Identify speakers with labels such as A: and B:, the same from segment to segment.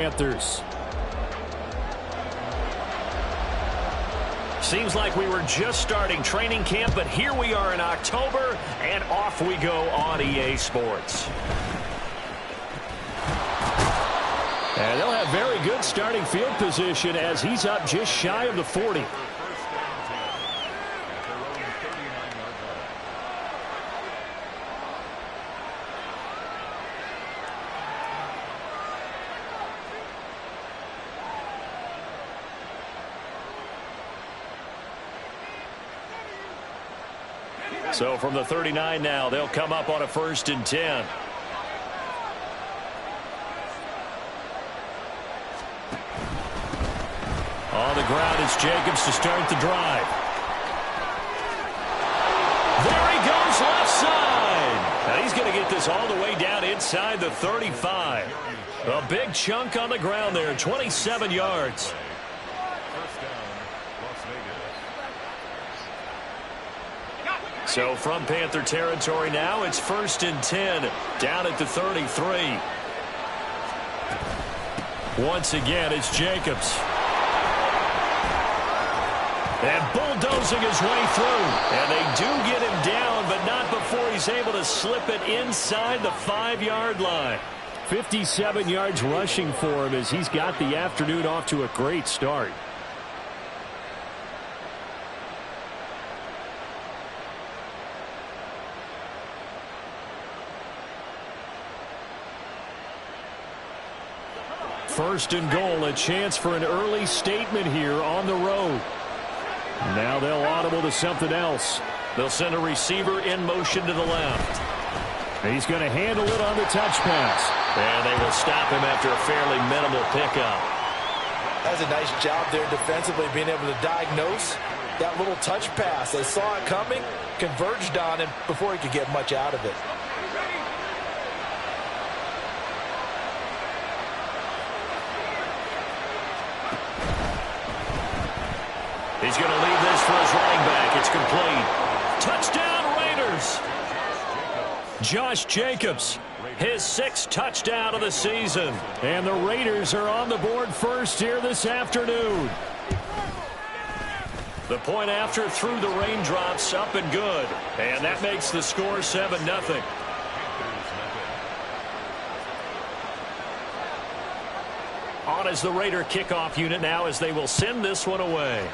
A: Panthers. Seems like we were just starting training camp, but here we are in October, and off we go on EA Sports. And they'll have very good starting field position as he's up just shy of the 40. So from the 39 now, they'll come up on a 1st and 10. On the ground, it's Jacobs to start the drive. There he goes left side. Now he's going to get this all the way down inside the 35. A big chunk on the ground there, 27 yards. So from Panther territory now, it's 1st and 10 down at the 33. Once again, it's Jacobs. And bulldozing his way through. And they do get him down, but not before he's able to slip it inside the 5-yard line. 57 yards rushing for him as he's got the afternoon off to a great start. First and goal, a chance for an early statement here on the road. Now they'll audible to something else. They'll send a receiver in motion to the left. He's going to handle it on the touch pass. And they will stop him after a fairly minimal pickup.
B: That's a nice job there defensively, being able to diagnose that little touch pass. They saw it coming, converged on him before he could get much out of it.
A: He's going to leave this for his running back. It's complete. Touchdown, Raiders. Josh Jacobs, his 6th touchdown of the season. And the Raiders are on the board first here this afternoon. The point after through the raindrops, up and good. And that makes the score 7-0. On as the Raider kickoff unit now as they will send this one away.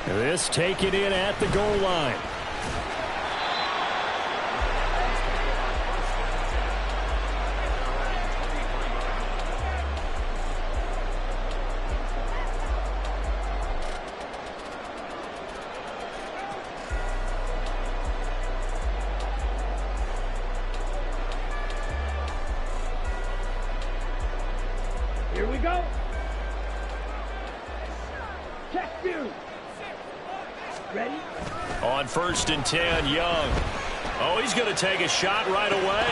A: This taken in at the goal line.
C: Here we go. Check 2. Ready?
A: On 1st and 10, Young. Oh, he's going to take a shot right away.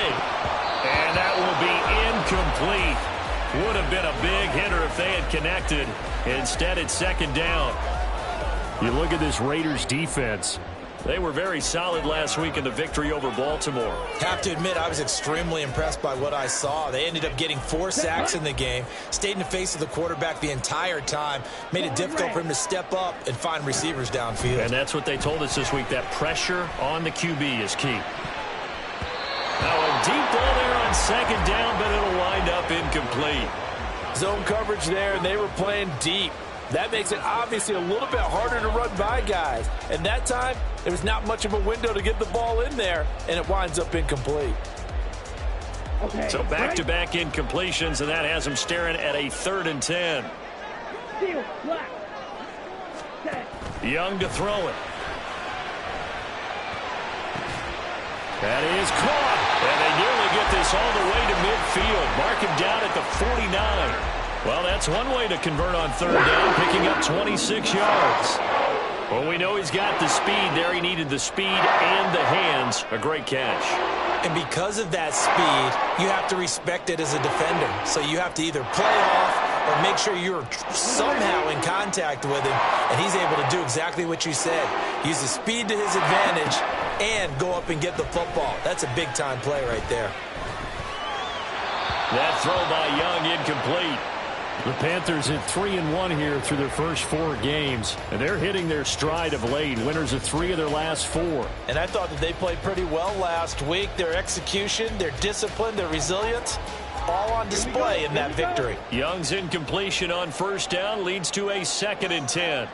A: And that will be incomplete. Would have been a big hitter if they had connected. Instead, it's 2nd down. You look at this Raiders defense. They were very solid last week in the victory over Baltimore.
B: Have to admit, I was extremely impressed by what I saw. They ended up getting 4 sacks in the game, stayed in the face of the quarterback the entire time, made it difficult for him to step up and find receivers downfield.
A: And that's what they told us this week, that pressure on the QB is key. Now a deep ball there on 2nd down, but it'll wind up incomplete.
D: Zone coverage there, and they were playing deep. That makes it obviously a little bit harder to run by guys. And that time, there was not much of a window to get the ball in there, and it winds up incomplete.
C: Okay,
A: so back-to-back incompletions, and that has him staring at a 3rd and 10.
C: Steal, flat. Set.
A: Young to throw it. That is caught. And they nearly get this all the way to midfield. Mark him down at the 49. Well, that's one way to convert on 3rd down, picking up 26 yards. Well, we know he's got the speed there. He needed the speed and the hands. A great catch.
B: And because of that speed, you have to respect it as a defender. So you have to either play off or make sure you're somehow in contact with him, and he's able to do exactly what you said. Use the speed to his advantage and go up and get the football. That's a big-time play right there.
A: That throw by Young incomplete.
E: The Panthers at 3-1 here through their first 4 games, and they're hitting their stride of late. Winners of 3 of their last 4.
B: And I thought that they played pretty well last week. Their execution, their discipline, their resilience, all on display in that victory.
A: Young's incompletion on first down leads to a 2nd and 10.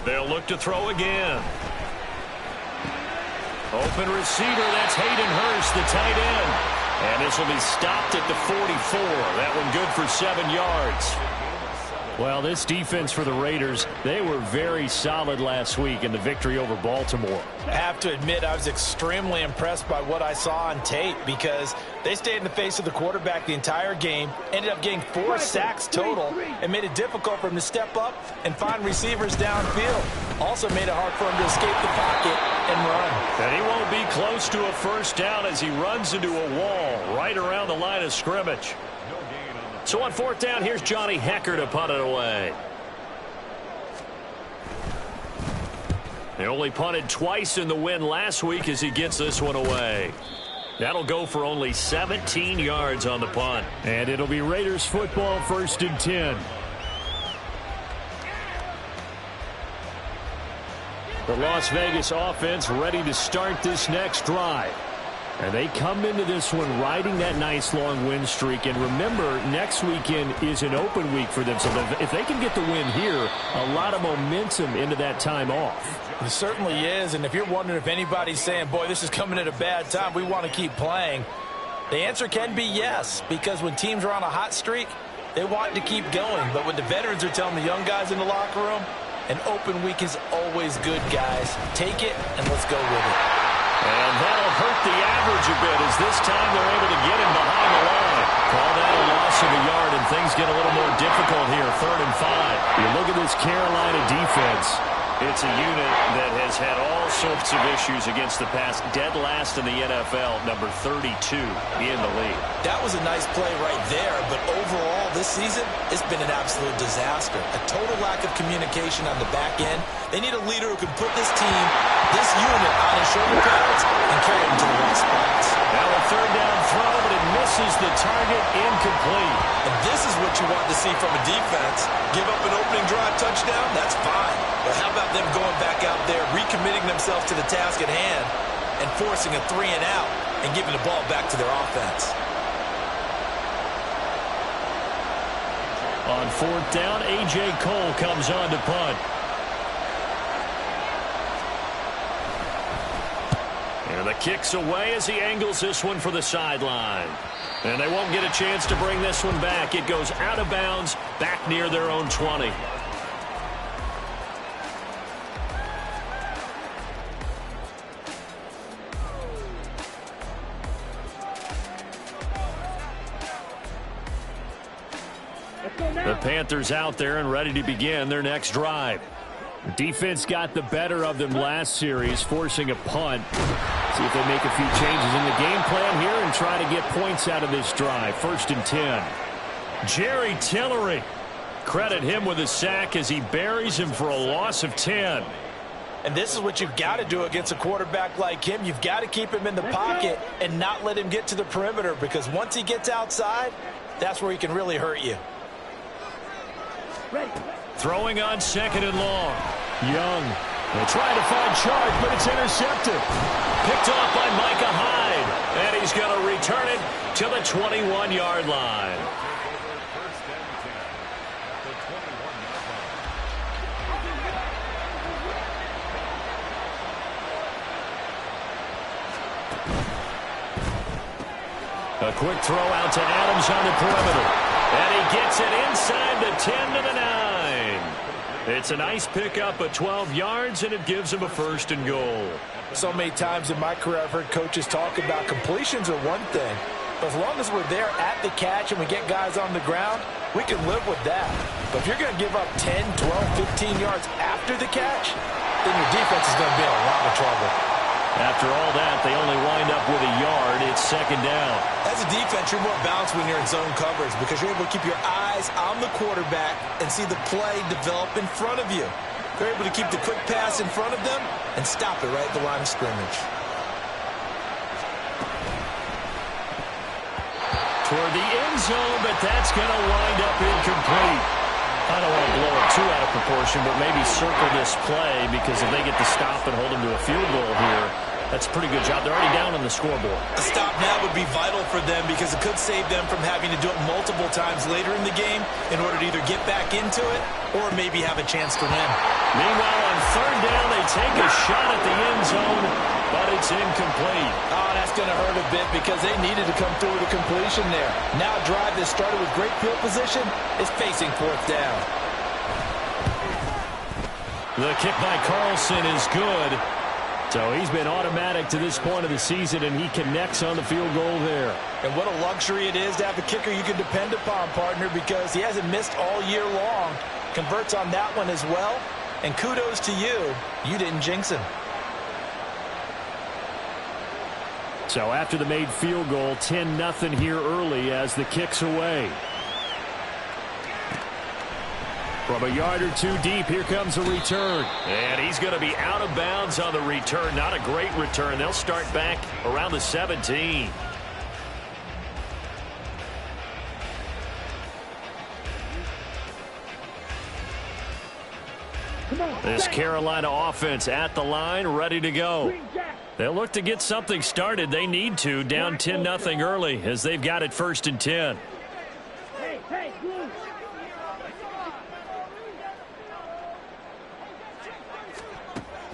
A: They'll look to throw again. Open receiver, that's Hayden Hurst, the tight end. And this will be stopped at the 44. That one good for 7 yards.
E: Well, this defense for the Raiders, they were very solid last week in the victory over Baltimore.
B: I have to admit, I was extremely impressed by what I saw on tape because they stayed in the face of the quarterback the entire game, ended up getting 4 sacks total, and made it difficult for him to step up and find receivers downfield. Also made it hard for him to escape the pocket and run.
A: And he won't be close to a first down as he runs into a wall right around the line of scrimmage. So on 4th down, here's Johnny Hecker to punt it away. They only punted twice in the win last week as he gets this one away. That'll go for only 17 yards on the punt.
E: And it'll be Raiders football, 1st and 10. The Las Vegas offense ready to start this next drive. And they come into this one riding that nice long win streak. And remember, next weekend is an open week for them. So if they can get the win here, a lot of momentum into that time off.
B: It certainly is. And if you're wondering if anybody's saying, boy, this is coming at a bad time, we want to keep playing, the answer can be yes. Because when teams are on a hot streak, they want to keep going. But when the veterans are telling the young guys in the locker room, an open week is always good, guys. Take it and let's go with it.
A: And that'll hurt the average a bit as this time they're able to get him behind the line. Call that a loss of a yard, and things get a little more difficult here, 3rd and 5.
E: You look at this Carolina defense.
A: It's a unit that has had all sorts of issues against the pass. Dead last in the NFL, number 32 in the league.
B: That was a nice play right there, but overall this season, it's been an absolute disaster. A total lack of communication on the back end. They need a leader who can put this team, this unit, on his shoulder pads and carry them to the right spots.
A: Now a 3rd down throw, but it misses the target, incomplete.
B: And this is what you want to see from a defense. Give up an opening drive touchdown, that's fine. But how about them going back out there, recommitting themselves to the task at hand, and forcing a 3 and out and giving the ball back to their offense?
E: On 4th down, A.J. Cole comes on to punt.
A: And the kick's away as he angles this one for the sideline. And they won't get a chance to bring this one back. It goes out of bounds, back near their own 20.
E: The Panthers out there and ready to begin their next drive. The defense got the better of them last series, forcing a punt. See if they make a few changes in the game plan here and try to get points out of this drive. 1st and 10.
A: Jerry Tillery. Credit him with a sack as he buries him for a loss of 10.
B: And this is what you've got to do against a quarterback like him. You've got to keep him in the pocket and not let him get to the perimeter, because once he gets outside, that's where he can really hurt you.
A: Throwing on 2nd and long.
E: Young. They try to find Chark, but it's intercepted.
A: Picked off by Micah Hyde. And he's going to return it to the 21-yard line. A quick throw out to Adams on the perimeter. And he gets it inside the 10 to the 9. It's a nice pickup at 12 yards, and it gives him a 1st and goal.
B: So many times in my career I've heard coaches talk about completions are one thing, but as long as we're there at the catch and we get guys on the ground, we can live with that. But if you're going to give up 10, 12, 15 yards after the catch, then your defense is going to be in a lot of trouble.
A: After all that, they only wind up with a yard. It's 2nd down.
B: As a defense, you're more balanced when you're in zone coverage because you're able to keep your eyes on the quarterback and see the play develop in front of you. You're able to keep the quick pass in front of them and stop it right at the line of scrimmage.
A: toward the end zone, but that's going to wind up incomplete. I don't want to blow it too out of proportion, but maybe circle this play, because if they get the stop and hold them to a field goal here, that's a pretty good job. They're already down on the scoreboard.
B: A stop now would be vital for them, because it could save them from having to do it multiple times later in the game in order to either get back into it or maybe have a chance to win.
A: Meanwhile, on third down, they take a shot at the end zone, but it's incomplete.
D: Oh, that's going to hurt a bit, because they needed to come through with a completion there. Now a drive that started with great field position is facing fourth down.
A: The kick by Carlson is good. So he's been automatic to this point of the season, and he connects on the field goal there.
B: And what a luxury it is to have a kicker you can depend upon, partner, because he hasn't missed all year long. Converts on that one as well. And kudos to you. You didn't jinx him.
E: So after the made field goal, 10-0 here early as the kick's away. From a yard or two deep, here comes a return.
A: And he's going to be out of bounds on the return. Not a great return. They'll start back around the 17. This Carolina offense at the line, ready to go. They'll look to get something started. They need to, down 10-0 early, as they've got it 1st and 10.
C: Hey, Blue.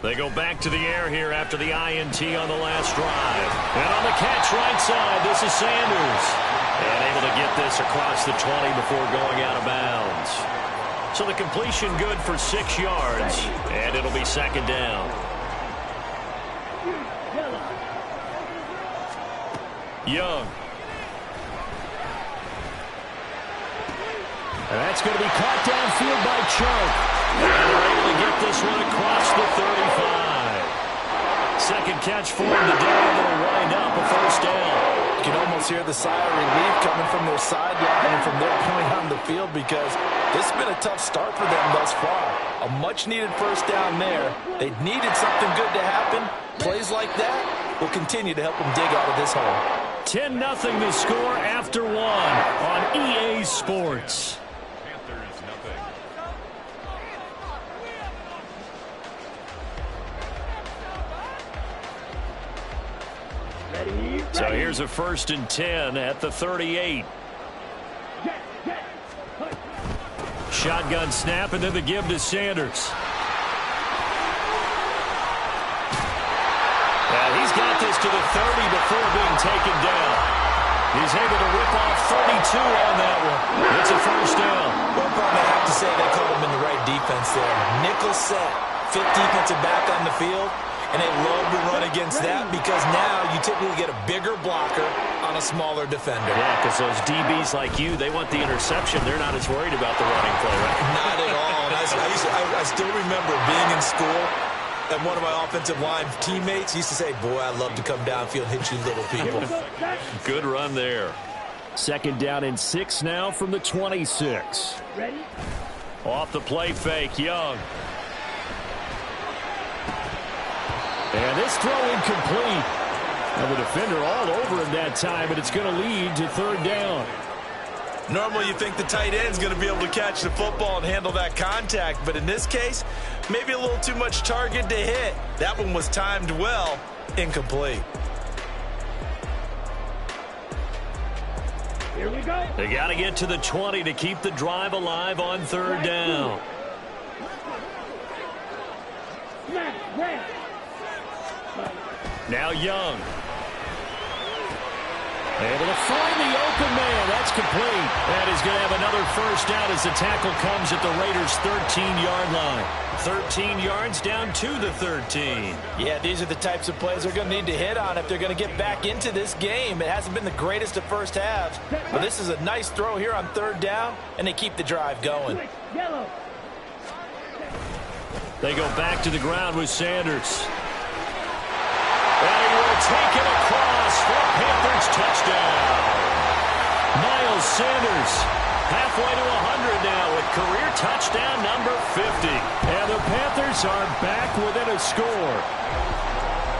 A: They go back to the air here after the INT on the last drive. And on the catch right side, this is Sanders. And able to get this across the 20 before going out of bounds. So the completion good for 6 yards, and it'll be 2nd down. Young.
E: And that's going to be caught downfield by Chubb.
A: And they're able to get this one across the 35. Second catch for him today, and they'll wind up a 1st down.
D: You can almost hear the sigh of relief coming from their sideline and from their point on the field, because this has been a tough start for them thus far. A much-needed 1st down there. They needed something good to happen. Plays like that will continue to help them dig out of this hole.
A: 10-0 the score after 1 on EA Sports. So here's a 1st and 10 at the 38. Shotgun snap, and then the give to Sanders. And he's got this to the 30 before being taken down. He's able to rip off 32 on that one. It's a 1st down.
B: Well, probably I have to say they called him in the right defense there. Nickel set, 5th defensive back on the field. And they love to run against that, because now you typically get a bigger blocker on a smaller defender.
A: Yeah, because those DBs like you, they want the interception. They're not as worried about the running play, right?
B: Not at all. And I still remember being in school, and one of my offensive line teammates used to say, boy, I love to come downfield and hit you little people.
A: Good run there.
E: 2nd down and 6 now from the 26.
C: Ready?
A: Off the play fake, Young. And this throw incomplete. And the defender all over him that time, but it's going to lead to 3rd down.
B: Normally you think the tight end's going to be able to catch the football and handle that contact, but in this case, maybe a little too much target to hit. That one was timed well, incomplete.
C: Here we go.
A: They got to get to the 20 to keep the drive alive on 3rd down. Now Young. Able to find the open man. That's complete. And he's going to have another 1st down as the tackle comes at the Raiders' 13-yard line. 13 yards down to the 13.
B: Yeah, these are the types of plays they're going to need to hit on if they're going to get back into this game. It hasn't been the greatest of first halves, but this is a nice throw here on 3rd down, and they keep the drive going.
C: Yellow.
A: They go back to the ground with Sanders. And he will take it across for Panthers touchdown. Miles Sanders halfway to 100 now with career touchdown number 50. And the Panthers are back within a score.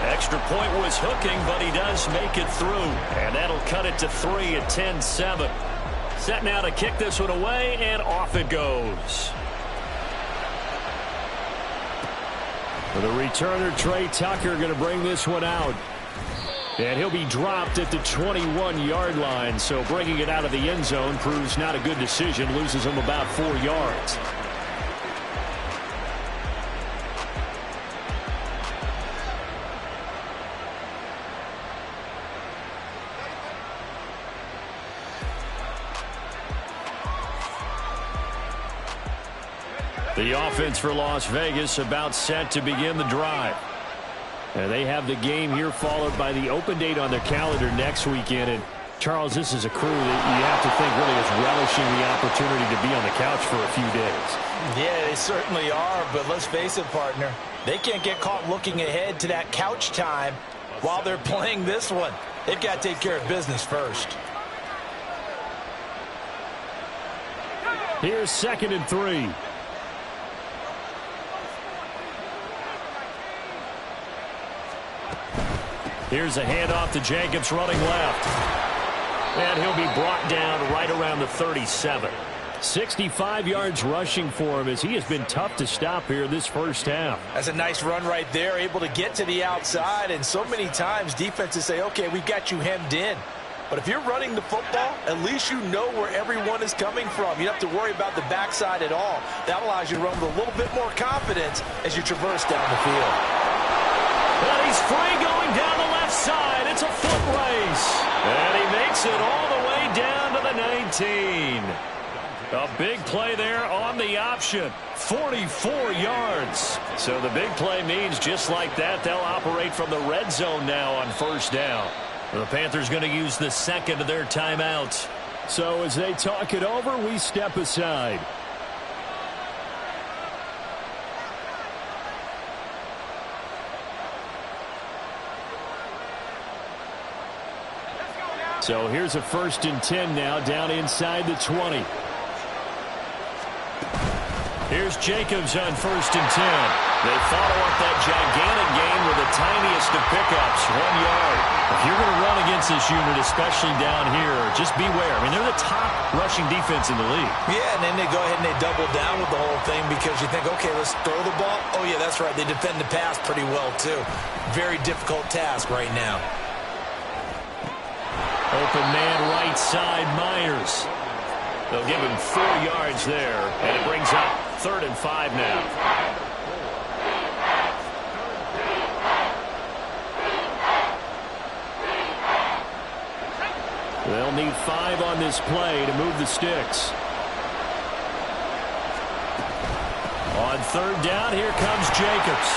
A: Extra point was hooking, but he does make it through. And that'll cut it to 3 at 10-7. Set now to kick this one away, and off it goes. For the returner, Trey Tucker going to bring this one out. And he'll be dropped at the 21-yard line. So bringing it out of the end zone proves not a good decision. Loses him about 4 yards. The offense for Las Vegas about set to begin the drive. And they have the game here followed by the open date on their calendar next weekend. And, Charles, this is a crew that you have to think really is relishing the opportunity to be on the couch for a few days.
B: Yeah, they certainly are. But let's face it, partner, they can't get caught looking ahead to that couch time while they're playing this one. They've got to take care of business first.
E: Here's 2nd and 3. Here's a handoff to Jacobs running left. And he'll be brought down right around the 37. 65 yards rushing for him as he has been tough to stop here this first half.
B: That's a nice run right there, able to get to the outside. And so many times defenses say, okay, we've got you hemmed in. But if you're running the football, at least you know where everyone is coming from. You don't have to worry about the backside at all. That allows you to run with a little bit more confidence as you traverse down the field.
A: And he's free going down the left side. It's a foot race. And he makes it all the way down to the 19. A big play there on the option. 44 yards. So the big play means just like that, they'll operate from the red zone now on first down. The Panthers going to use the second of their timeouts.
E: So as they talk it over, we step aside. So here's a 1st and 10 now down inside the 20.
A: Here's Jacobs on 1st and 10. They follow up that gigantic gain with the tiniest of pickups, 1 yard. If you're going to run against this unit, especially down here, just beware. I mean, they're the top rushing defense in the league.
B: Yeah, and then they go ahead and they double down with the whole thing because you think, okay, let's throw the ball. Oh, yeah, that's right. They defend the pass pretty well, too. Very difficult task right now.
A: Open man right side, Myers. They'll give him 4 yards there, and it brings up 3rd and 5 now.
E: They'll need 5 on this play to move the sticks.
A: On 3rd down, here comes Jacobs.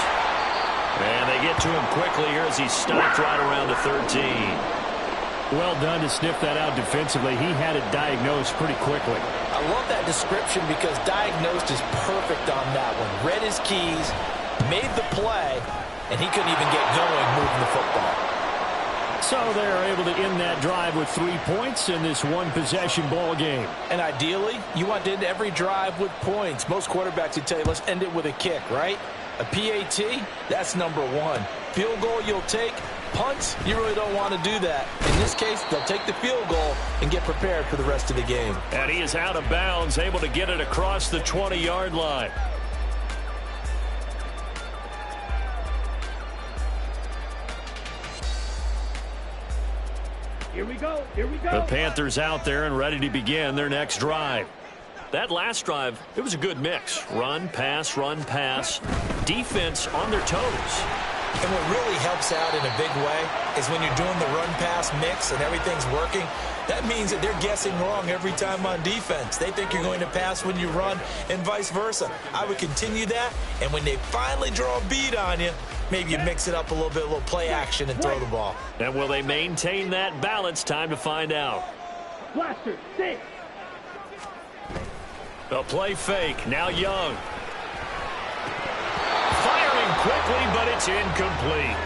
A: And they get to him quickly here as he's stopped right around the 13.
E: Well done to sniff that out defensively. He had it diagnosed pretty quickly.
B: I love that description because diagnosed is perfect on that one. Read his keys, made the play, and he couldn't even get going moving the football.
E: So they're able to end that drive with 3 points in this one-possession ball game.
B: And ideally, you want to end every drive with points. Most quarterbacks would tell you, let's end it with a kick, right? A PAT, that's number 1. Field goal you'll take. Punts, you really don't want to do that. In this case, they'll take the field goal and get prepared for the rest of the game.
A: And he is out of bounds, able to get it across the 20-yard line.
C: Here we go. Here we go.
A: The Panthers out there and ready to begin their next drive. That last drive, it was a good mix. Run, pass, defense on their toes.
B: And what really helps out in a big way is when you're doing the run-pass mix and everything's working, that means that they're guessing wrong every time on defense. They think you're going to pass when you run and vice versa. I would continue that, and when they finally draw a bead on you, maybe you mix it up a little bit, a little play action and throw the ball.
A: And will they maintain that balance? Time to find out.
C: Blaster, 6.
A: A play fake, now Young. Firing quickly, but it's incomplete.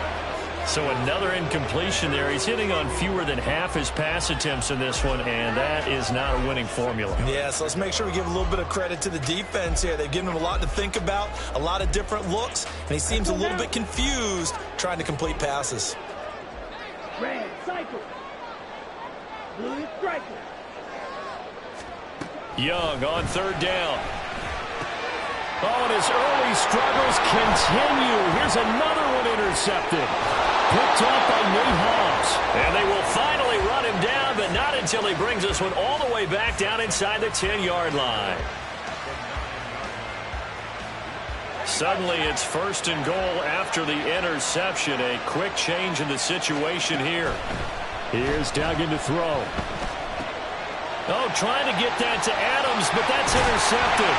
A: So another incompletion there. He's hitting on fewer than half his pass attempts in this one, and that is not a winning formula.
B: Yeah, so let's make sure we give a little bit of credit to the defense here. They've given him a lot to think about, a lot of different looks, and he seems a little bit confused trying to complete passes.
C: Red, cycle. Blue is striker.
A: Young on third down. Oh, and his early struggles continue. Here's another one intercepted. Picked off by Nate Hobbs. And they will finally run him down, but not until he brings this one all the way back down inside the 10-yard line. Suddenly, it's first and goal after the interception. A quick change in the situation here.
E: Here's Duggan to throw.
A: Oh, trying to get that to Adams, but that's intercepted.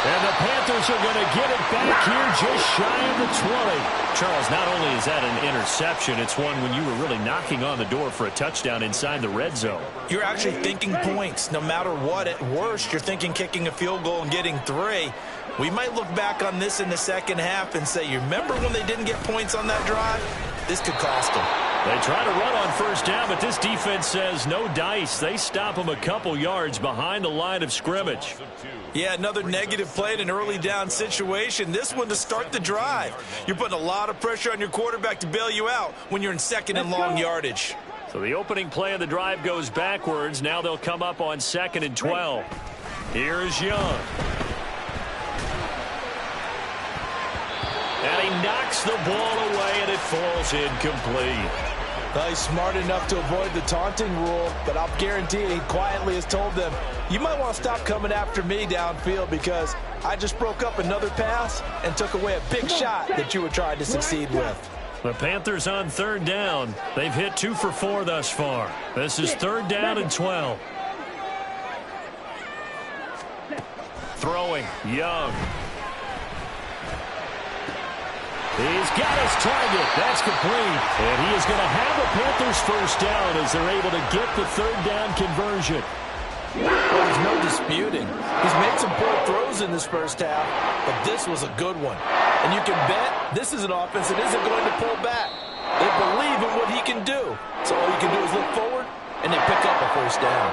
A: And the Panthers are going to get it back here just shy of the 20. Charles, not only is that an interception, it's one when you were really knocking on the door for a touchdown inside the red zone.
B: You're actually thinking points. No matter what, at worst, you're thinking kicking a field goal and getting 3. We might look back on this in the second half and say, you remember when they didn't get points on that drive? This could cost them.
A: They try to run on first down, but this defense says no dice. They stop them a couple yards behind the line of scrimmage.
B: Yeah, another negative play in an early down situation. This one to start the drive. You're putting a lot of pressure on your quarterback to bail you out when you're in second and long yardage.
A: So the opening play of the drive goes backwards. Now they'll come up on 2nd and 12. Here's Young. And he knocks the ball away, and it falls incomplete.
D: Well, he's smart enough to avoid the taunting rule, but I'll guarantee he quietly has told them, you might want to stop coming after me downfield because I just broke up another pass and took away a big shot that you were trying to succeed with.
A: The Panthers on third down. They've hit 2 for 4 thus far. This is 3rd down and 12. Throwing, Young. He's got his target. That's complete. And he is going to have the Panthers first down as they're able to get the 3rd down conversion.
D: Well, there's no disputing. He's made some poor throws in this first half, but this was a good one. And you can bet this is an offense that isn't going to pull back. They believe in what he can do. So all you can do is look forward, and they pick up a first down.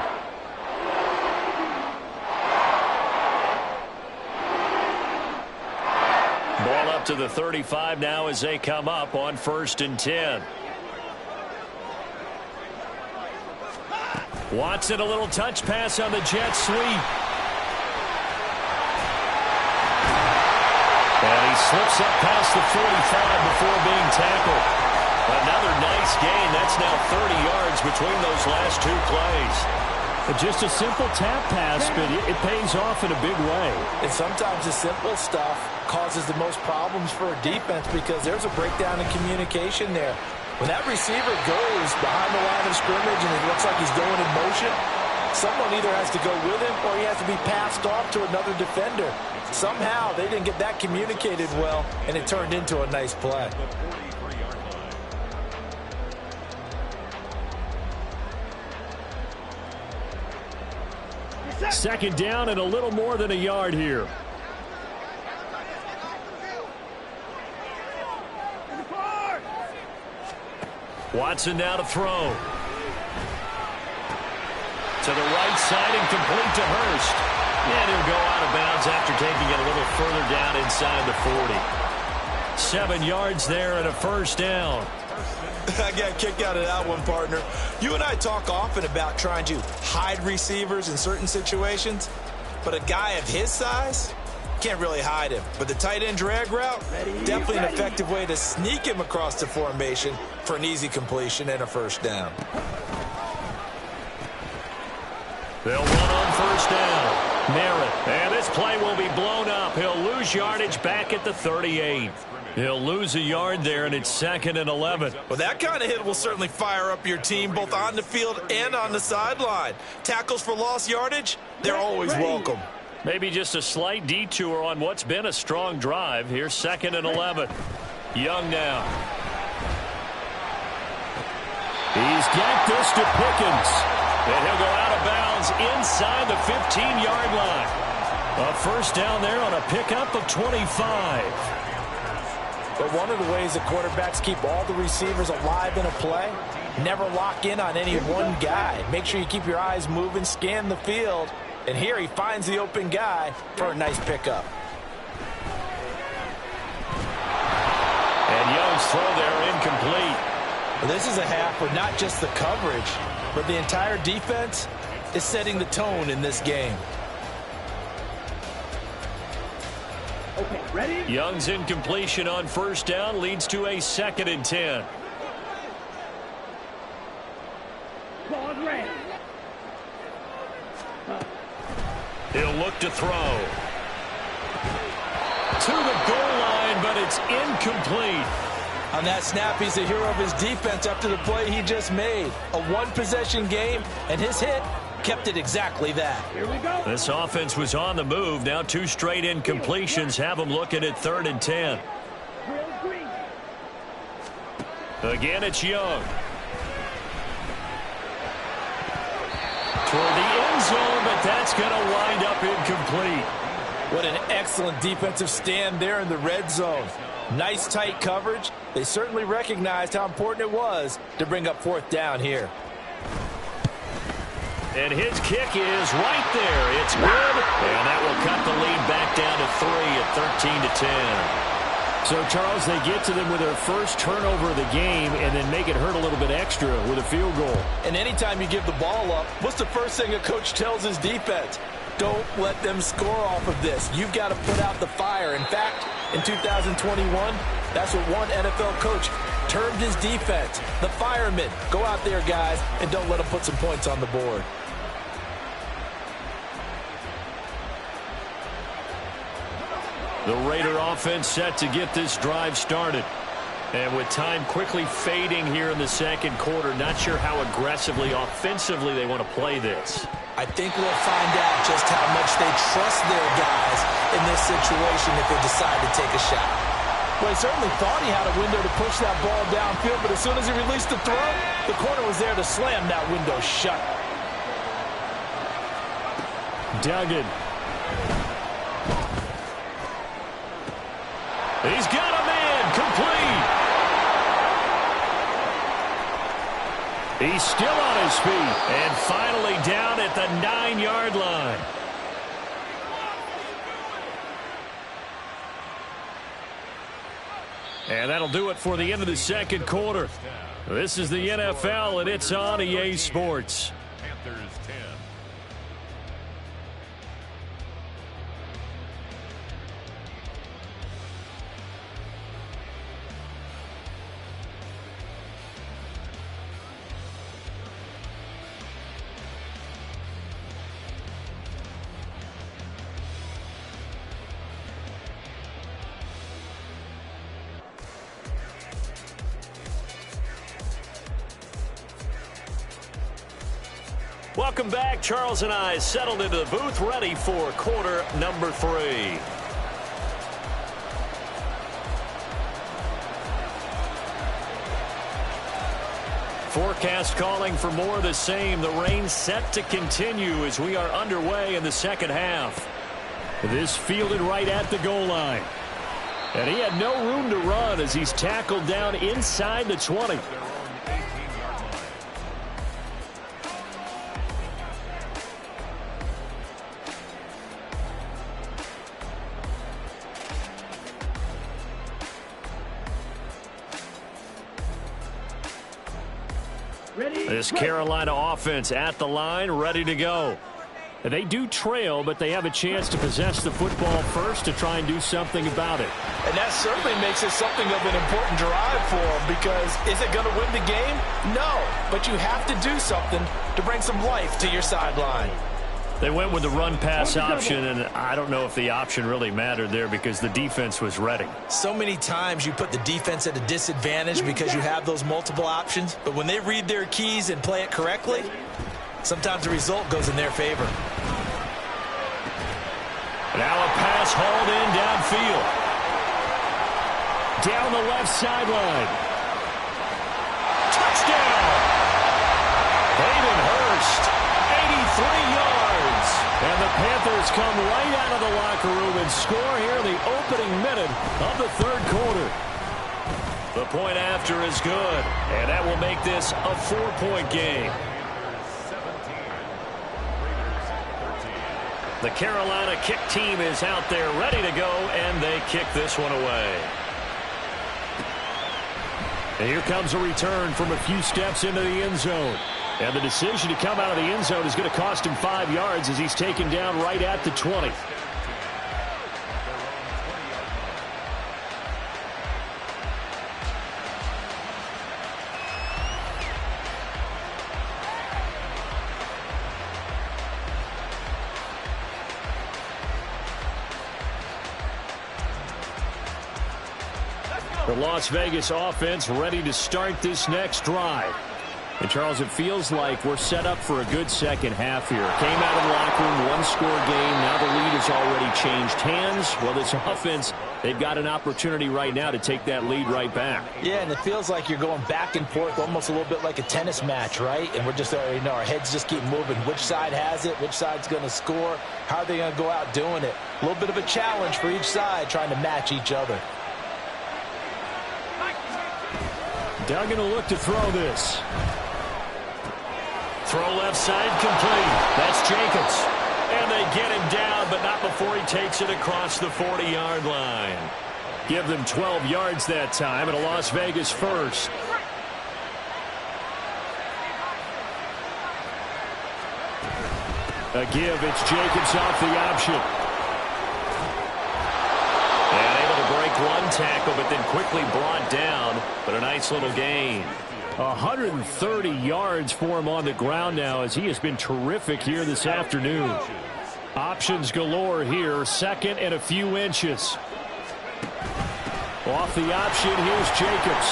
A: Ball up to the 35 now as they come up on 1st and 10. Watson, a little touch pass on the jet sweep. And he slips up past the 45 before being tackled. Another nice gain. That's now 30 yards between those last 2 plays.
E: Just a simple tap pass, but it pays off in a big way.
D: And sometimes the simple stuff causes the most problems for a defense because there's a breakdown in communication there. When that receiver goes behind the line of scrimmage and it looks like he's going in motion, someone either has to go with him or he has to be passed off to another defender. Somehow they didn't get that communicated well, and it turned into a nice play.
E: Second down and a little more than a yard here.
A: Watson now to throw. To the right side and complete to Hurst. And he'll go out of bounds after taking it a little further down inside the 40. 7 yards there and a first down.
B: I got a kick out of that one, partner. You and I talk often about trying to hide receivers in certain situations, but a guy of his size can't really hide him. But the tight end drag route, definitely an effective way to sneak him across the formation for an easy completion and a first down.
A: They'll run on first down. Merritt. And this play will be blown up. He'll lose yardage back at the 38. He'll lose a yard there, and it's 2nd and 11.
B: Well, that kind of hit will certainly fire up your team both on the field and on the sideline. Tackles for lost yardage, they're always welcome.
A: Maybe just a slight detour on what's been a strong drive. Here's 2nd and 11. Young now. He's got this to Pickens. And he'll go out of bounds inside the 15-yard line. A first down there on a pickup of 25.
D: But one of the ways that quarterbacks keep all the receivers alive in a play, never lock in on any one guy. Make sure you keep your eyes moving, scan the field. And here he finds the open guy for a nice pickup.
A: And Young's throw there incomplete.
D: Well, this is a half where not just the coverage, but the entire defense is setting the tone in this game.
C: Okay, ready?
A: Young's incompletion on first down leads to a 2nd and 10.
C: Ball ran.
A: He'll look to throw. To the goal line, but it's incomplete.
D: On that snap, he's the hero of his defense after the play he just made. A one-possession game, and his hit kept it exactly that.
C: Here we go.
A: This offense was on the move. Now 2 straight incompletions have them looking at 3rd and 10.
C: Drill green.
A: Again, it's Young. Toward the end zone, but that's going to wind up incomplete.
D: What an excellent defensive stand there in the red zone. Nice tight coverage. They certainly recognized how important it was to bring up 4th down here.
A: And his kick is right there. It's good. And that will cut the lead back down to 3 at 13 to 10.
E: So, Charles, they get to them with their first turnover of the game and then make it hurt a little bit extra with a field goal.
D: And anytime you give the ball up, what's the first thing a coach tells his defense? Don't let them score off of this. You've got to put out the fire. In fact, in 2021, that's what one NFL coach termed his defense. The firemen. Go out there, guys, and don't let them put some points on the board.
A: The Raider offense set to get this drive started. And with time quickly fading here in the 2nd quarter, not sure how aggressively, offensively they want to play this.
B: I think we'll find out just how much they trust their guys in this situation if they decide to take a shot.
D: Well, he certainly thought he had a window to push that ball downfield, but as soon as he released the throw, the corner was there to slam that window shut.
E: Duggan.
A: He's got a man complete. He's still on his feet and finally down at the 9-yard line. And that'll do it for the end of the 2nd quarter. This is the NFL, and it's on EA Sports. Panthers 10. Welcome back. Charles and I settled into the booth, ready for quarter number 3. Forecast calling for more of the same. The rain set to continue as we are underway in the 2nd half. This fielded right at the goal line. And he had no room to run as he's tackled down inside the 20. This Carolina offense at the line, ready to go.
E: They do trail, but they have a chance to possess the football first to try and do something about it.
D: And that certainly makes it something of an important drive for them, because is it going to win the game? No, but you have to do something to bring some life to your sideline.
A: They went with the run-pass option, and I don't know if the option really mattered there because the defense was ready.
B: So many times you put the defense at a disadvantage because you have those multiple options, but when they read their keys and play it correctly, sometimes the result goes in their favor.
A: Now a pass hauled in downfield. Down the left sideline. Touchdown! Hayden Hurst, 83 yards. And the Panthers come right out of the locker room and score here in the opening minute of the 3rd quarter. The point after is good, and that will make this a 4-point game. The Carolina kick team is out there ready to go, and they kick this one away. And here comes a return from a few steps into the end zone. And the decision to come out of the end zone is going to cost him 5 yards as he's taken down right at the 20. The Las Vegas offense ready to start this next drive. And, Charles, it feels like we're set up for a good second half here. Came out of the locker room, one-score game. Now the lead has already changed hands. Well, this offense, they've got an opportunity right now to take that lead right back.
B: Yeah, and it feels like you're going back and forth almost a little bit like a tennis match, right? And we're just already know our heads just keep moving. Which side has it? Which side's going to score? How are they going to go out doing it? A little bit of a challenge for each side trying to match each other.
E: Duggan will look to throw this.
A: Throw left side complete. That's Jacobs. And they get him down, but not before he takes it across the 40-yard line. Give them 12 yards that time, and a Las Vegas first. A give, it's Jacobs off the option. And able to break one tackle, but then quickly brought down, but a nice little gain.
E: 130 yards for him on the ground now as he has been terrific here this afternoon. Options galore here. Second and a few inches. Off the option, here's Jacobs.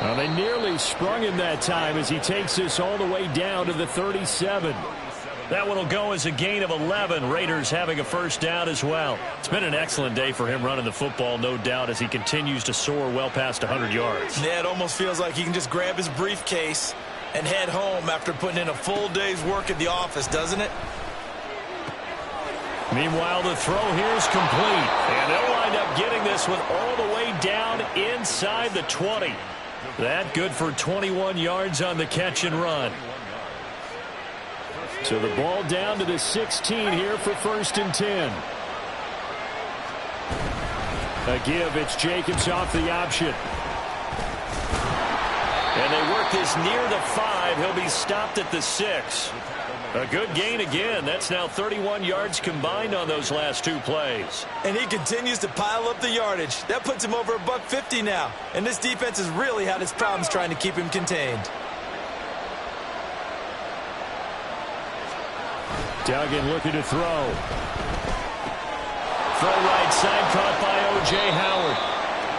E: Well, they nearly sprung him that time as he takes this all the way down to the 37. That one will go as a gain of 11. Raiders having a first down as well. It's been an excellent day for him running the football, no doubt, as he continues to soar well past 100 yards.
B: Yeah, it almost feels like he can just grab his briefcase and head home after putting in a full day's work at the office, doesn't it?
A: Meanwhile, the throw here is complete. And they'll wind up getting this one all the way down inside the 20. That good for 21 yards on the catch and run. So the ball down to the 16 here for 1st and 10. A give, it's Jacobs off the option. And they work this near the 5. He'll be stopped at the 6. A good gain again. That's now 31 yards combined on those last 2 plays.
B: And he continues to pile up the yardage. That puts him over $150 now. And this defense has really had its problems trying to keep him contained.
E: Duggan looking to throw.
A: Throw right side, caught by O.J. Howard.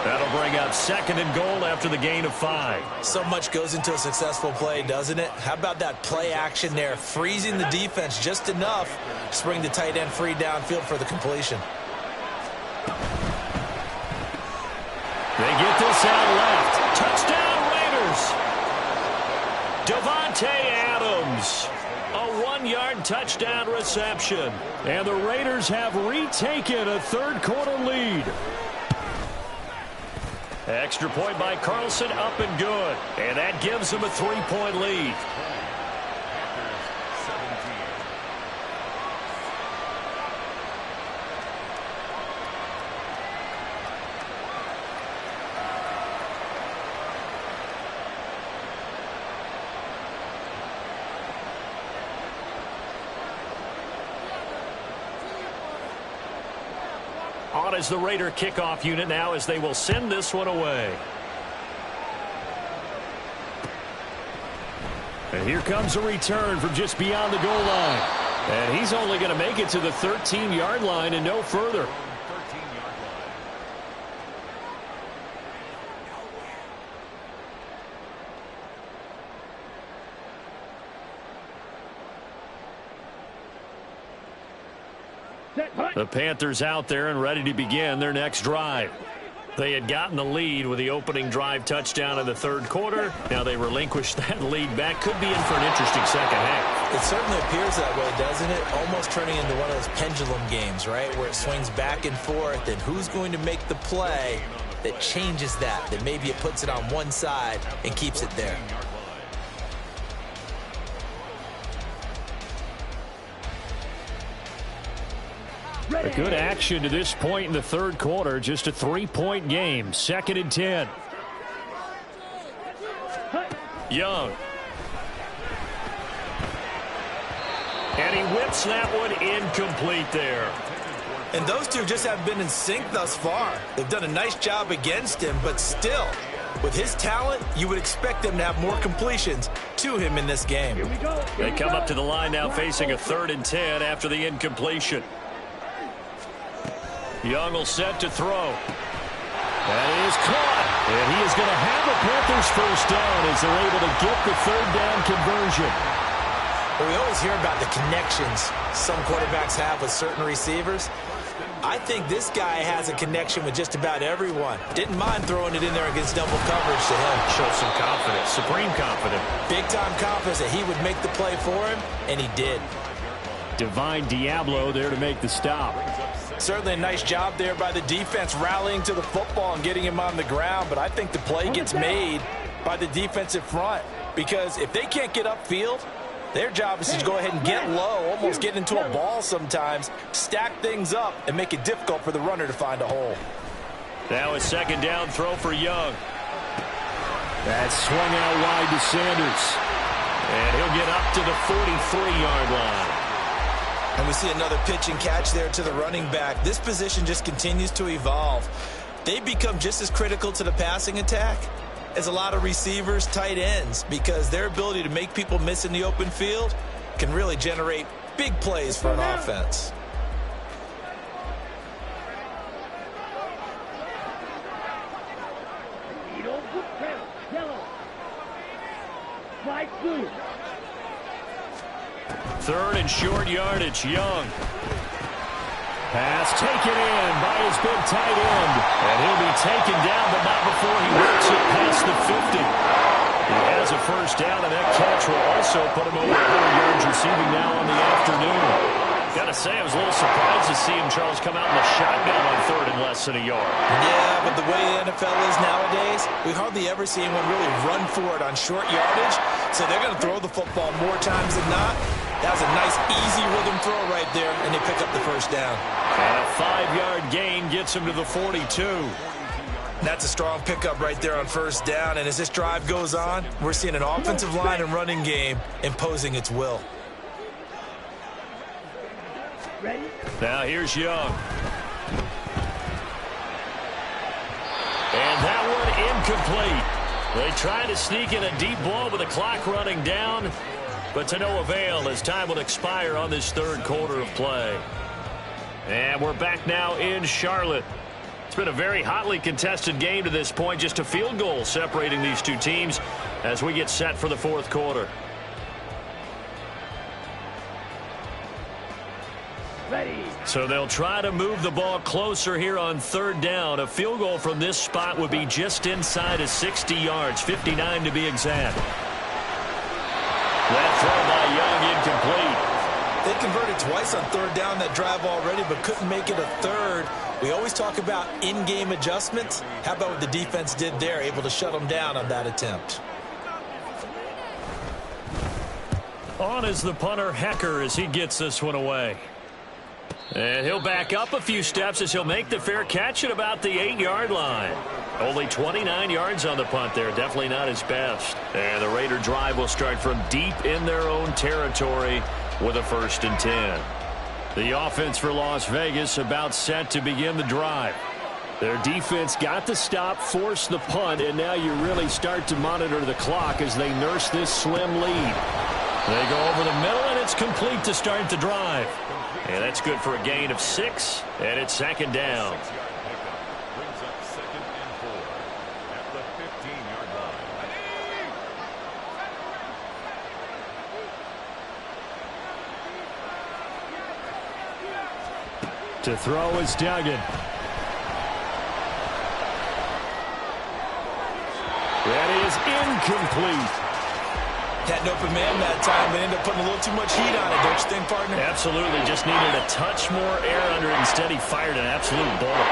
A: That'll bring up 2nd and goal after the gain of 5.
B: So much goes into a successful play, doesn't it? How about that play action there, freezing the defense just enough to bring the tight end free downfield for the completion.
A: They get this out left. Touchdown, Raiders. Devontae Adams. A 1-yard touchdown reception.
E: And the Raiders have retaken a third-quarter lead.
A: Extra point by Carlson, up and good. And that gives them a 3-point lead. On is the Raider kickoff unit now as they will send this one away.
E: And here comes a return from just beyond the goal line.
A: And he's only going to make it to the 13-yard line and no further. The Panthers out there and ready to begin their next drive. They had gotten the lead with the opening drive touchdown in the 3rd quarter. Now they relinquished that lead back. Could be in for an interesting second half.
B: It certainly appears that way, doesn't it? Almost turning into one of those pendulum games, right? Where it swings back and forth, and who's going to make the play that changes that maybe it puts it on one side and keeps it there.
E: A good action to this point in the third quarter. Just a 3-point game. 2nd and 10.
A: Young. And he whips that one incomplete there.
B: And those two just haven't been in sync thus far. They've done a nice job against him, but still, with his talent, you would expect them to have more completions to him in this game.
C: Here we go.
A: They come up to the line now facing a 3rd and 10 after the incompletion. Young will set to throw. That is caught. And he is going to have a Panthers first down as they're able to get the 3rd down conversion.
B: Well, we always hear about the connections some quarterbacks have with certain receivers. I think this guy has a connection with just about everyone. Didn't mind throwing it in there against double coverage to him.
A: Shows some confidence, supreme confidence.
B: Big-time confidence that he would make the play for him, and he did.
E: Divine Diablo there to make the stop.
D: Certainly a nice job there by the defense rallying to the football and getting him on the ground, but I think the play gets made by the defensive front because if they can't get upfield, their job is to go ahead and get low, almost get into a ball sometimes, stack things up, and make it difficult for the runner to find a hole.
A: Now a 2nd down throw for Young.
E: That swung out wide to Sanders.
A: And he'll get up to the 43-yard line.
B: And we see another pitch and catch there to the running back. This position just continues to evolve. They become just as critical to the passing attack as a lot of receivers, tight ends, because their ability to make people miss in the open field can really generate big plays for an offense.
C: Yellow. Flag blue.
A: 3rd and short yardage. Young. Pass taken in by his big tight end. And he'll be taken down, but not before he works it past the 50. He has a first down, and that catch will also put him over 100 yards receiving now on the afternoon. Got to say, I was a little surprised to see him, Charles, come out in the shotgun on 3rd and less than a yard.
B: Yeah, but the way the NFL is nowadays, we hardly ever see anyone really run for it on short yardage. So they're going to throw the football more times than not. That was a nice, easy rhythm throw right there, and they pick up the first down.
A: And a 5-yard gain gets him to the 42.
B: That's a strong pickup right there on first down, and as this drive goes on, we're seeing an offensive line and running game imposing its will.
C: Ready?
A: Now here's Young. And that one incomplete. They try to sneak in a deep ball with the clock running down, but to no avail as time will expire on this 3rd quarter of play. And we're back now in Charlotte. It's been a very hotly contested game to this point. Just a field goal separating these two teams as we get set for the 4th quarter.
C: Ready.
A: So they'll try to move the ball closer here on 3rd down. A field goal from this spot would be just inside of 60 yards, 59 to be exact. That throw by Young incomplete.
B: They converted twice on 3rd down that drive already, but couldn't make it a 3rd. We always talk about in-game adjustments. How about what the defense did there, able to shut them down on that attempt?
A: On is the punter, Hecker, as he gets this one away. And he'll back up a few steps as he'll make the fair catch at about the 8-yard line. Only 29 yards on the punt there. Definitely not his best. And the Raider drive will start from deep in their own territory with a 1st and 10. The offense for Las Vegas about set to begin the drive. Their defense got the stop, forced the punt, and now you really start to monitor the clock as they nurse this slim lead. They go over the middle, and it's complete to start the drive. And that's good for a gain of 6, and it's 2nd down.
E: To throw is Duggan.
A: That is incomplete.
B: Had an open man that time, but ended up putting a little too much heat on it, don't you think, partner?
A: Absolutely. Just needed a touch more air under it. Instead, he fired an absolute bullet.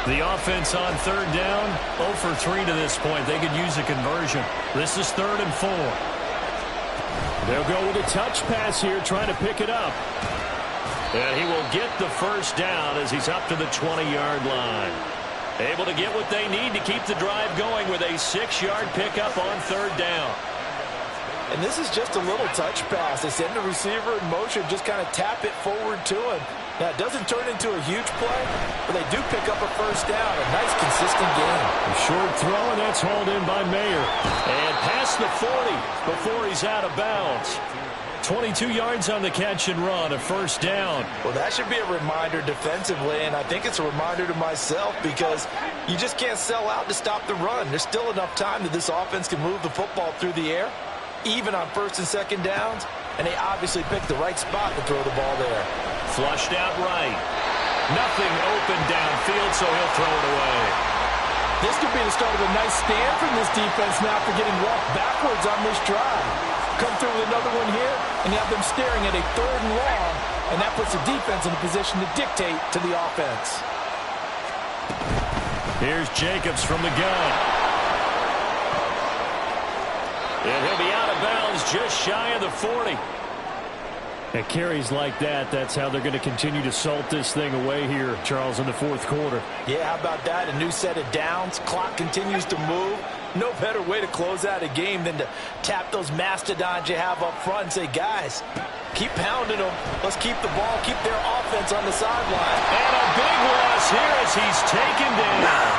A: The offense on third down, 0 for 3 to this point. They could use a conversion. This is 3rd and 4.
E: They'll go with a touch pass here, trying to pick it up.
A: And he will get the first down as he's up to the 20-yard line. Able to get what they need to keep the drive going with a 6-yard pickup on 3rd down.
D: And this is just a little touch pass. They send the receiver in motion, just kind of tap it forward to him. Now, it doesn't turn into a huge play, but they do pick up a first down. A nice, consistent game.
E: A short throw, and that's hauled in by Mayer.
A: And past the 40 before he's out of bounds. 22 yards on the catch and run, a first down.
D: Well, that should be a reminder defensively, and I think it's a reminder to myself because you just can't sell out to stop the run. There's still enough time that this offense can move the football through the air, even on 1st and 2nd downs, and they obviously picked the right spot to throw the ball there.
A: Flushed out right. Nothing open downfield, so he'll throw it away.
D: This could be the start of a nice stand from this defense now for getting walked backwards on this drive. Come through with another one here, and you have them staring at a 3rd and long, and that puts the defense in a position to dictate to the offense.
A: Here's Jacobs from the gun. And he'll be out of bounds just shy of the 40.
E: At carries like that, that's how they're going to continue to salt this thing away here, Charles, in the 4th quarter.
D: Yeah, how about that? A new set of downs. Clock continues to move. No better way to close out a game than to tap those mastodons you have up front and say, guys, keep pounding them. Let's keep the ball, keep their offense on the sideline.
A: And a big loss here as he's taken down.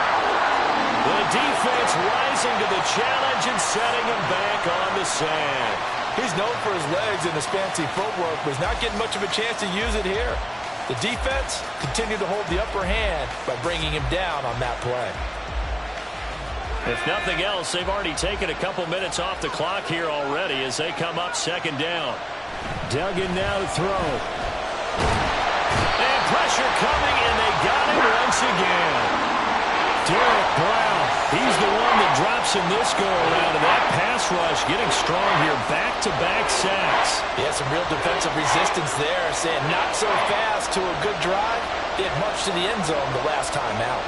A: The defense rising to the challenge and setting him back on the sand.
D: He's known for his legs and his fancy footwork, but he's not getting much of a chance to use it here. The defense continued to hold the upper hand by bringing him down on that play.
A: If nothing else, they've already taken a couple minutes off the clock here already as they come up 2nd down.
E: Duggan now to throw.
A: And pressure coming, and they got him once again. Derek Brown, he's the one that drops in this go-around, and that pass rush getting strong here. Back-to-back sacks.
D: Yeah, some real defensive resistance there, saying not so fast to a good drive. They had much to the end zone the last time out.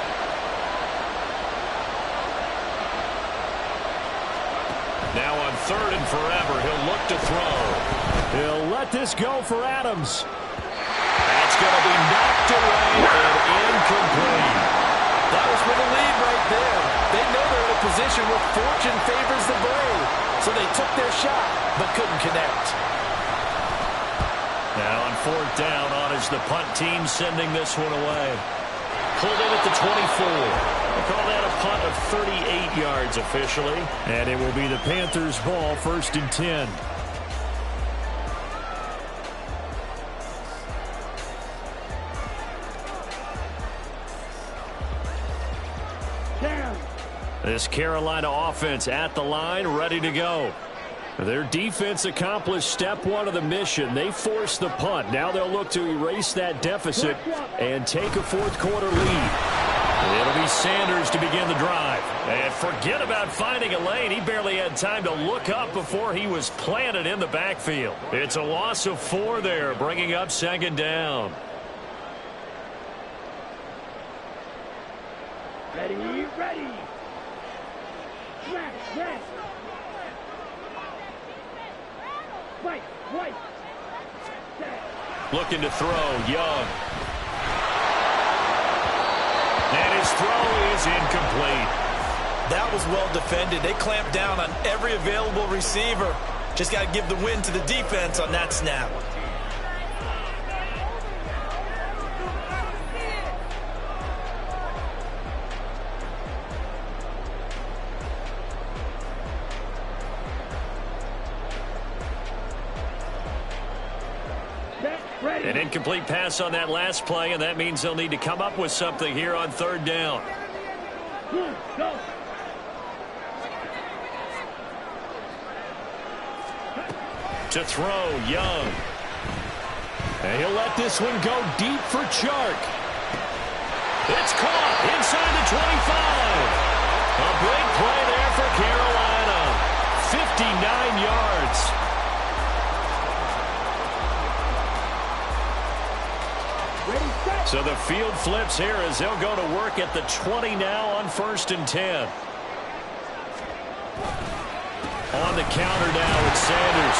A: Now on 3rd and forever, he'll look to throw.
E: He'll let this go for Adams.
A: That's going to be knocked away and incomplete.
D: That was for the lead right there. They know they're in a position where fortune favors the brave. So they took their shot, but couldn't connect.
A: Now on 4th down, on is the punt team sending this one away. Pulled in at the 24. We'll call that a punt of 38 yards officially.
E: And it will be the Panthers' ball, 1st and 10.
A: This Carolina offense at the line, ready to go. Their defense accomplished step 1 of the mission. They forced the punt. Now they'll look to erase that deficit and take a 4th quarter lead. It'll be Sanders to begin the drive. And forget about finding a lane. He barely had time to look up before he was planted in the backfield. It's a loss of 4 there, bringing up 2nd down.
C: Ready, ready. Smash, smash. Fight, fight.
A: Looking to throw, Young. And his throw is incomplete.
B: That was well defended. They clamped down on every available receiver. Just got to give the win to the defense on that snap.
A: An incomplete pass on that last play, and that means they'll need to come up with something here on 3rd down.
C: Go.
A: To throw, Young.
E: And he'll let this one go deep for Chark.
A: It's caught inside the 25. A big play there for Carolina. 59 yards. So the field flips here as they'll go to work at the 20 now on 1st and 10. On the counter now with Sanders.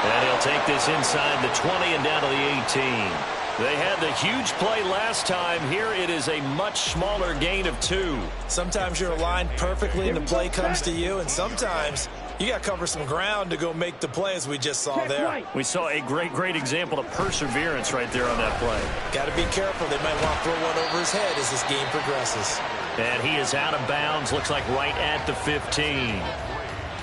A: And he'll take this inside the 20 and down to the 18. They had the huge play last time. Here it is a much smaller gain of 2.
B: Sometimes you're aligned perfectly and the play comes to you, and sometimes you got to cover some ground to go make the play, as we just saw there.
A: We saw a great example of perseverance right there on that play.
B: Got to be careful. They might want to throw one over his head as this game progresses.
A: And he is out of bounds, looks like right at the 15.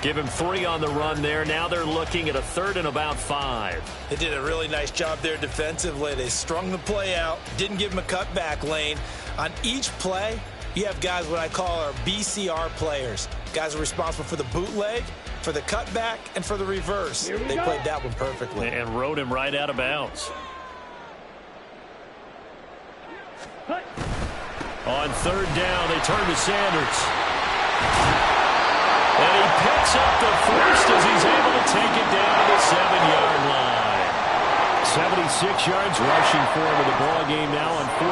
A: Give him 3 on the run there. Now they're looking at a 3rd and about 5.
B: They did a really nice job there defensively. They strung the play out, didn't give him a cutback lane. On each play, you have guys what I call our BCR players. Guys are responsible for the bootleg, for the cutback, and for the reverse. They played that one perfectly.
A: And rode him right out of bounds. On 3rd down, they turn to Sanders. And he picks up the first as he's able to take it down to the 7-yard line. 76 yards rushing for him in the ball game now on 14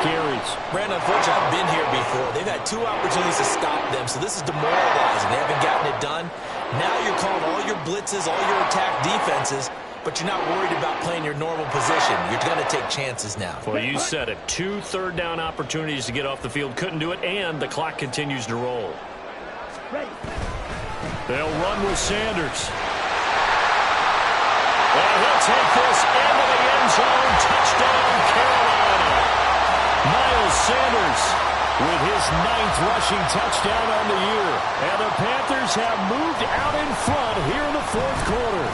A: carries.
B: Brandon, unfortunately, I've been here before. They've had 2 opportunities to stop them, so this is demoralizing. They haven't gotten it done. Now you're calling all your blitzes, all your attack defenses, but you're not worried about playing your normal position. You're going to take chances now.
A: Well, you said it. 2 third-down opportunities to get off the field. Couldn't do it, and the clock continues to roll. They'll run with Sanders. And he'll take this into the end zone. Touchdown, Carolina. Miles Sanders with his 9th rushing touchdown on the year. And the Panthers have moved out in front here in the 4th quarter.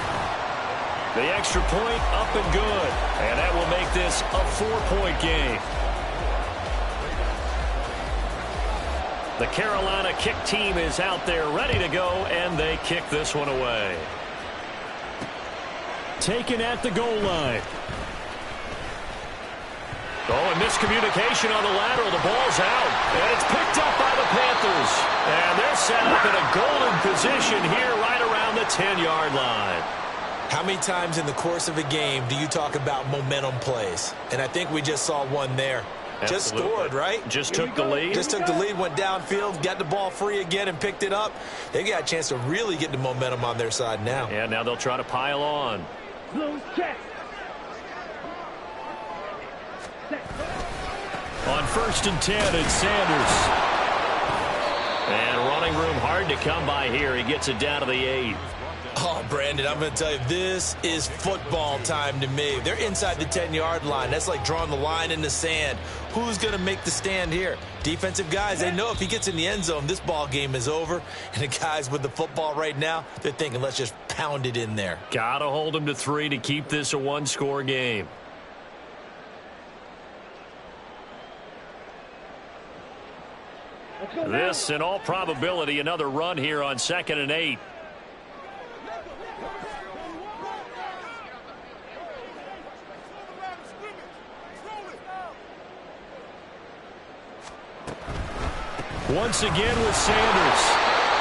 A: The extra point up and good. And that will make this a 4-point game. The Carolina kick team is out there ready to go, and they kick this one away. Taken at the goal line. Oh, and miscommunication on the lateral. The ball's out, and it's picked up by the Panthers. And they're set up in a golden position here right around the 10-yard line.
B: How many times in the course of a game do you talk about momentum plays? And I think we just saw one there. Just scored, right?
A: Just took the lead.
B: Just took the lead, went downfield, got the ball free again and picked it up. They got a chance to really get the momentum on their side now.
A: Yeah, now they'll try to pile on. On 1st and 10, it's Sanders. And running room hard to come by here. He gets it down to the 8.
B: Oh, Brandon, I'm going to tell you, this is football time to me. They're inside the 10-yard line. That's like drawing the line in the sand. Who's going to make the stand here? Defensive guys, they know if he gets in the end zone, this ball game is over. And the guys with the football right now, they're thinking, let's just pound it in there.
A: Got to hold them to 3 to keep this a 1-score game. This, in all probability, another run here on 2nd and 8. Once again with Sanders.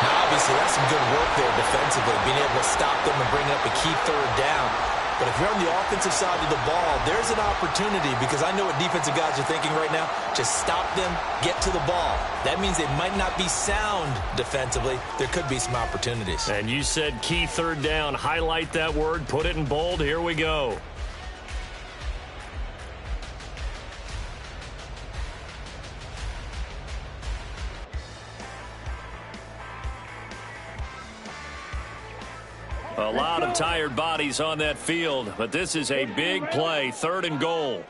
B: Now, obviously, that's some good work there defensively, being able to stop them and bring up a key 3rd down. But if you're on the offensive side of the ball, there's an opportunity, because I know what defensive guys are thinking right now. Just stop them, get to the ball. That means they might not be sound defensively. There could be some opportunities.
A: And you said key 3rd down. Highlight that word, put it in bold. Here we go. A lot of tired bodies on that field, but this is a big play, 3rd and goal.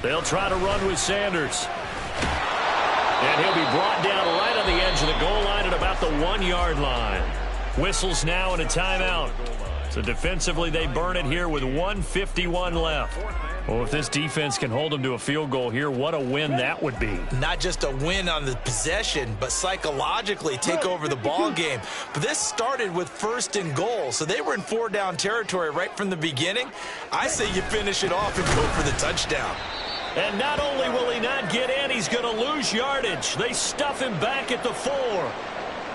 A: They'll try to run with Sanders. And he'll be brought down right on the edge of the goal line at about the 1-yard line. Whistles now and a timeout. So defensively, they burn it here with 1:51 left. Well, if this defense can hold them to a field goal here, what a win that would be.
B: Not just a win on the possession, but psychologically take over the ball game. But this started with 1st and goal, so they were in 4-down territory right from the beginning. I say you finish it off and go for the touchdown.
A: And not only will he not get in, he's going to lose yardage. They stuff him back at the 4.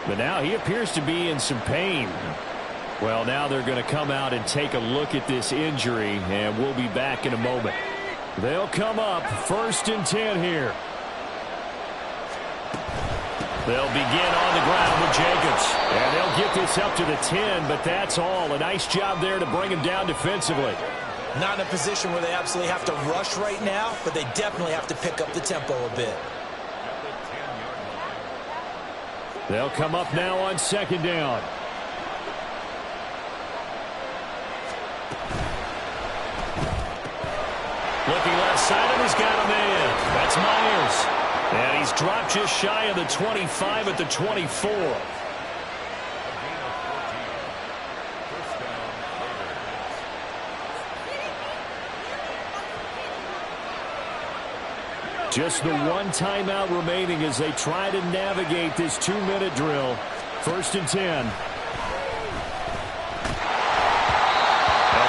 E: But now he appears to be in some pain. Well, now they're going to come out and take a look at this injury, and we'll be back in a moment. They'll come up 1st and 10 here. They'll begin on the ground with Jacobs. And they'll get this up to the 10, but that's all. A nice job there to bring him down defensively.
B: Not in a position where they absolutely have to rush right now, but they definitely have to pick up the tempo a bit.
E: They'll come up now on 2nd down.
A: Looking left side, and he's got a man. That's Myers. And he's dropped just shy of the 25 at the 24.
E: Just the one timeout remaining as they try to navigate this 2-minute drill. 1st and 10.
A: A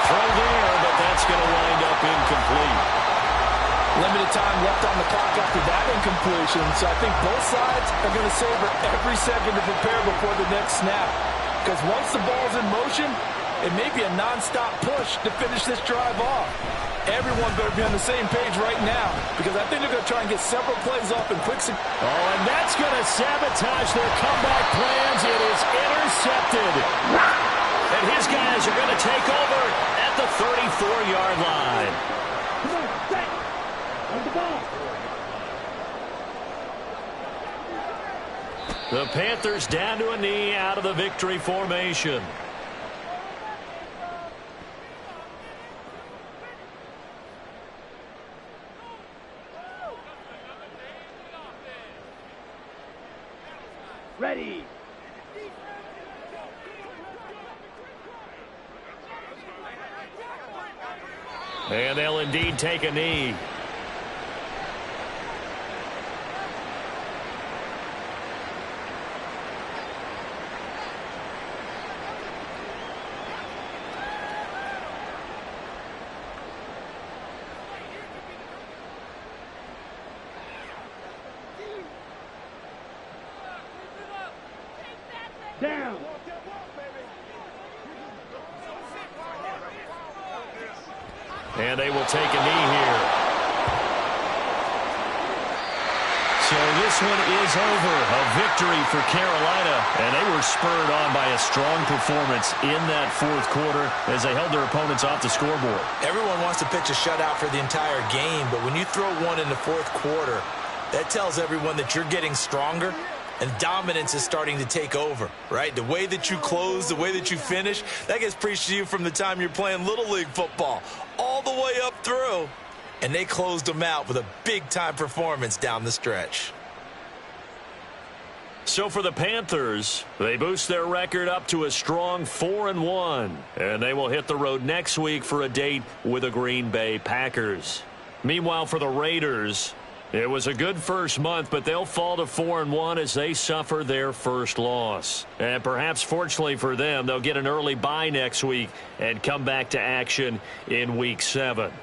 A: throw there, but that's going to wind up incomplete.
D: Limited time left on the clock after that incompletion, so I think both sides are going to savor every second to prepare before the next snap. Because once the ball's in motion, it may be a nonstop push to finish this drive off. Everyone better be on the same page right now, because I think they're going to try and get several plays off in quick succession.
E: Oh, and that's going to sabotage their comeback plans. It is intercepted.
A: And his guys are going to take over at the 34-yard line.
C: Come on, set. On the ball.
A: The Panthers down to a knee out of the victory formation.
C: Ready.
A: And they'll indeed take a knee.
C: Down.
A: And they will take a knee here. So this one is over. A victory for Carolina. And they were spurred on by a strong performance in that 4th quarter as they held their opponents off the scoreboard.
B: Everyone wants to pitch a shutout for the entire game, but when you throw one in the 4th quarter, that tells everyone that you're getting stronger and dominance is starting to take over, right? The way that you close, the way that you finish, that gets preached to you from the time you're playing Little League football all the way up through. And they closed them out with a big-time performance down the stretch.
A: So for the Panthers, they boost their record up to a strong 4-1. And they will hit the road next week for a date with the Green Bay Packers. Meanwhile, for the Raiders, it was a good first month, but they'll fall to 4-1 as they suffer their first loss. And perhaps fortunately for them, they'll get an early bye next week and come back to action in Week 7.